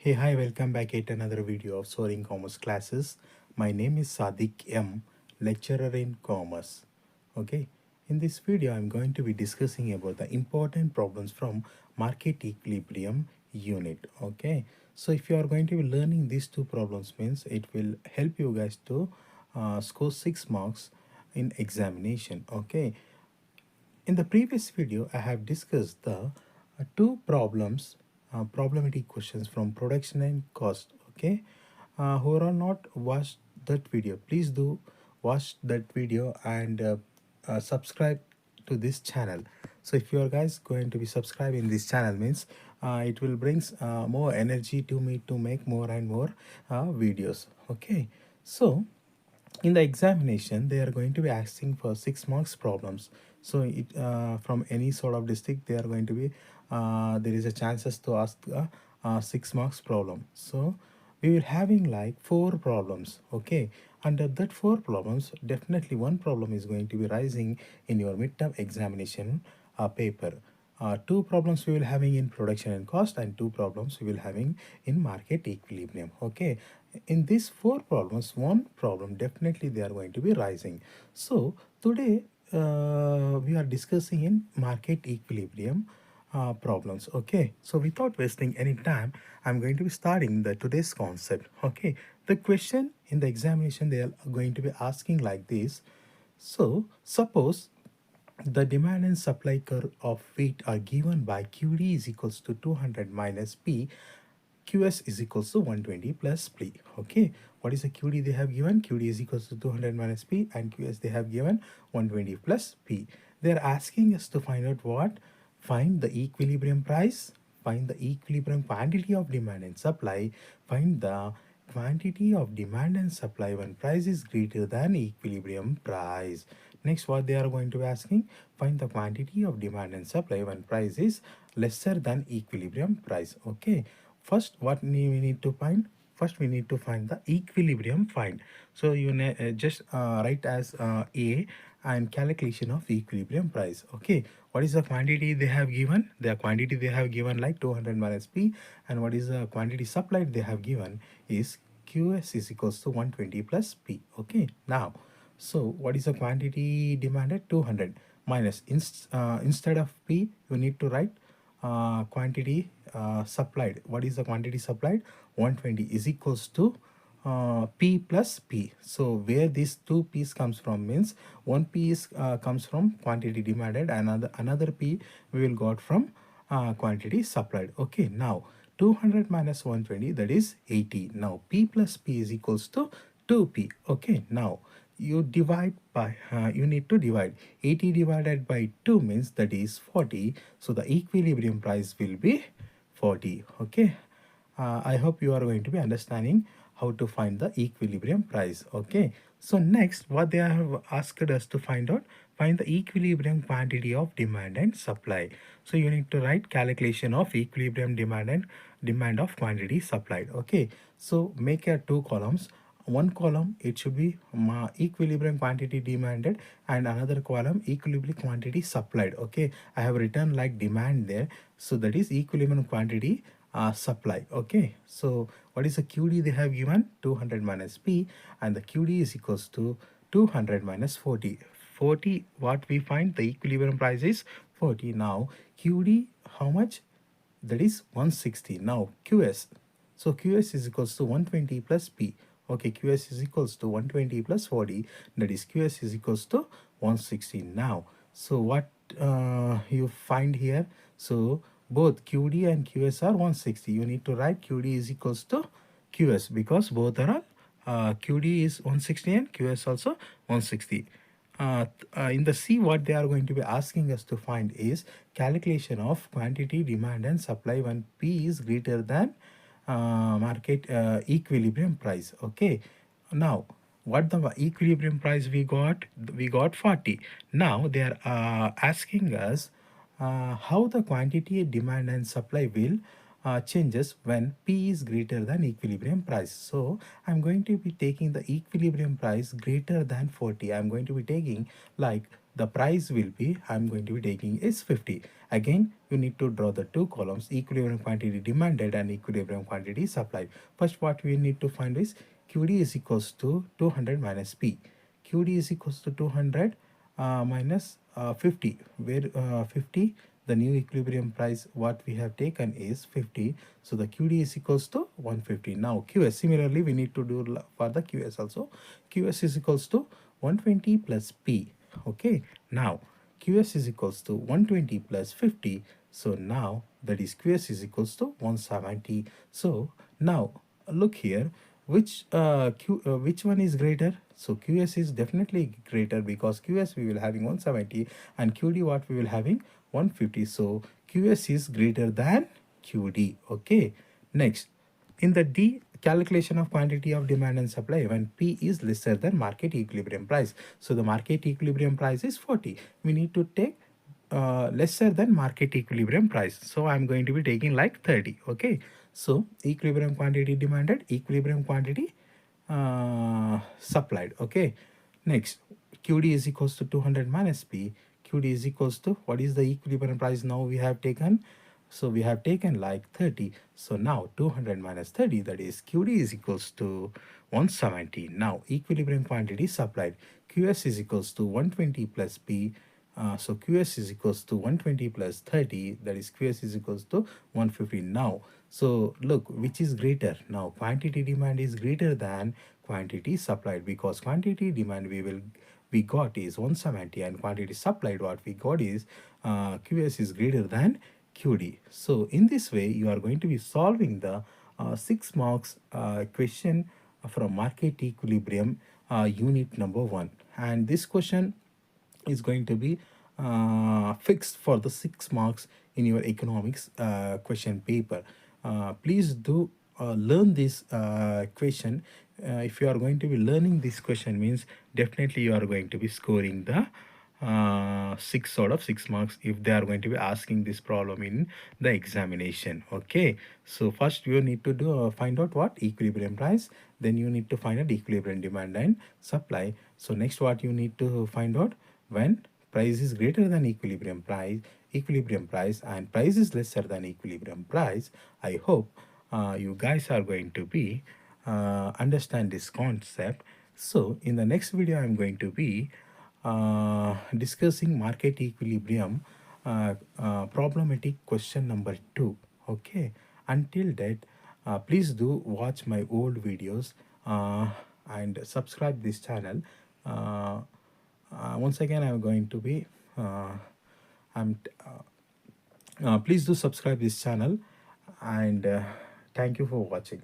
Hey, hi, welcome back at another video of Soaring Commerce classes. My name is Sadiq M, lecturer in commerce. Okay, in this video, I'm going to be discussing about the important problems from market equilibrium unit. Okay, so if you are going to be learning these two problems, means it will help you guys to score 6 marks in examination. Okay, in the previous video, I have discussed the two problems, problematic questions from production and cost. Okay, who are not watched that video, please do watch that video and subscribe to this channel. So if you are guys going to be subscribing this channel, means it will brings more energy to me to make more and more videos. Okay, so in the examination they are going to be asking for 6 marks problems. So it from any sort of district they are going to be there is a chances to ask a 6 marks problem. So we will having like 4 problems. Okay, under that 4 problems definitely one problem is going to be rising in your midterm examination paper. Two problems we will having in production and cost, and two problems we will having in market equilibrium. Okay, in these 4 problems one problem definitely they are going to be rising. So today we are discussing in market equilibrium problems. Okay, so without wasting any time, I'm going to be starting the today's concept. Okay, the question in the examination they are going to be asking like this. So suppose the demand and supply curve of wheat are given by QD is equals to 200 minus P, QS is equals to 120 plus P. Okay, what is the QD they have given? QD is equals to 200 minus P, and QS they have given 120 plus P. They are asking us to find out what? Find the equilibrium price, find the equilibrium quantity of demand and supply, find the quantity of demand and supply when price is greater than equilibrium price. Next, what they are going to be asking, find the quantity of demand and supply when price is lesser than equilibrium price. Okay, first what we need to find, first we need to find the equilibrium find. So you just write as A and calculation of equilibrium price. Okay, what is the quantity they have given? The quantity they have given like 200 minus P, and what is the quantity supplied they have given is QS is equals to 120 plus P. Okay, now so what is the quantity demanded? 200 minus instead of P you need to write quantity supplied. What is the quantity supplied? 120 is equals to P plus P. So where these two P's comes from means one P is comes from quantity demanded, and another P we will got from quantity supplied. Okay, now 200 minus 120, that is 80. Now P plus P is equals to 2P. Okay, now you divide by you need to divide 80 divided by 2 means that is 40. So the equilibrium price will be 40. Okay, I hope you are going to be understanding how to find the equilibrium price. Okay, so next what they have asked us to find out, find the equilibrium quantity of demand and supply. So you need to write calculation of equilibrium demand and demand of quantity supplied. Okay, so make a two columns. One column it should be equilibrium quantity demanded, and another column equilibrium quantity supplied. Okay, I have written like demand there, so that is equilibrium quantity supply. Okay, so what is the QD they have given? 200 minus P, and the QD is equals to 200 minus 40. 40, what we find the equilibrium price is 40. Now QD how much? That is 160. Now QS, so QS is equals to 120 plus P. Okay, QS is equals to 120 plus 40, that is QS is equals to 160. Now so what you find here, so both QD and QS are 160. You need to write QD is equals to QS because both are QD is 160 and QS also 160. In the C, what they are going to be asking us to find is calculation of quantity, demand and supply when P is greater than market equilibrium price. Okay, now what the equilibrium price we got? We got 40. Now they are asking us how the quantity, demand and supply will changes when P is greater than equilibrium price. So I'm going to be taking the equilibrium price greater than 40. I'm going to be taking like the price will be, I'm going to be taking is 50. Again, you need to draw the two columns, equilibrium quantity demanded and equilibrium quantity supplied. First, what we need to find is QD is equals to 200 minus P. QD is equals to 200 minus 50, where 50, the new equilibrium price what we have taken is 50, so the QD is equals to 150. Now QS, similarly we need to do for the QS also. QS is equals to 120 plus P. Okay, now QS is equals to 120 plus 50, so now that is QS is equals to 170. So now look here, which one is greater? So QS is definitely greater, because QS we will having 170 and QD what we will having 150. So QS is greater than QD. Okay, next, in the D, calculation of quantity of demand and supply when P is lesser than market equilibrium price. So the market equilibrium price is 40. We need to take lesser than market equilibrium price. So I'm going to be taking like 30. Okay, so equilibrium quantity demanded, equilibrium quantity supplied. Okay, next, QD is equals to 200 minus P. QD is equals to, what is the equilibrium price now we have taken? So we have taken like 30. So now 200 minus 30, that is QD is equals to 170. Now equilibrium quantity supplied, QS is equals to 120 plus P. So QS is equals to 120 plus 30, that is QS is equals to 150. Now, so look, which is greater? Now quantity demand is greater than quantity supplied, because quantity demand we got is 170 and quantity supplied what we got is QS is greater than QD. So in this way you are going to be solving the 6 marks question from market equilibrium unit number 1, and this question is going to be fixed for the 6 marks in your economics question paper. Please do learn this question. If you are going to be learning this question, means definitely you are going to be scoring the 6 out of 6 marks if they are going to be asking this problem in the examination. Okay, so first you need to do find out what equilibrium price, then you need to find out equilibrium demand and supply. So next what you need to find out, when price is greater than equilibrium price and price is lesser than equilibrium price. I hope you guys are going to be understand this concept. So in the next video I'm going to be discussing market equilibrium problematic question number 2. Okay, until that please do watch my old videos and subscribe this channel. Once again I'm going to be I'm please do subscribe this channel, and thank you for watching.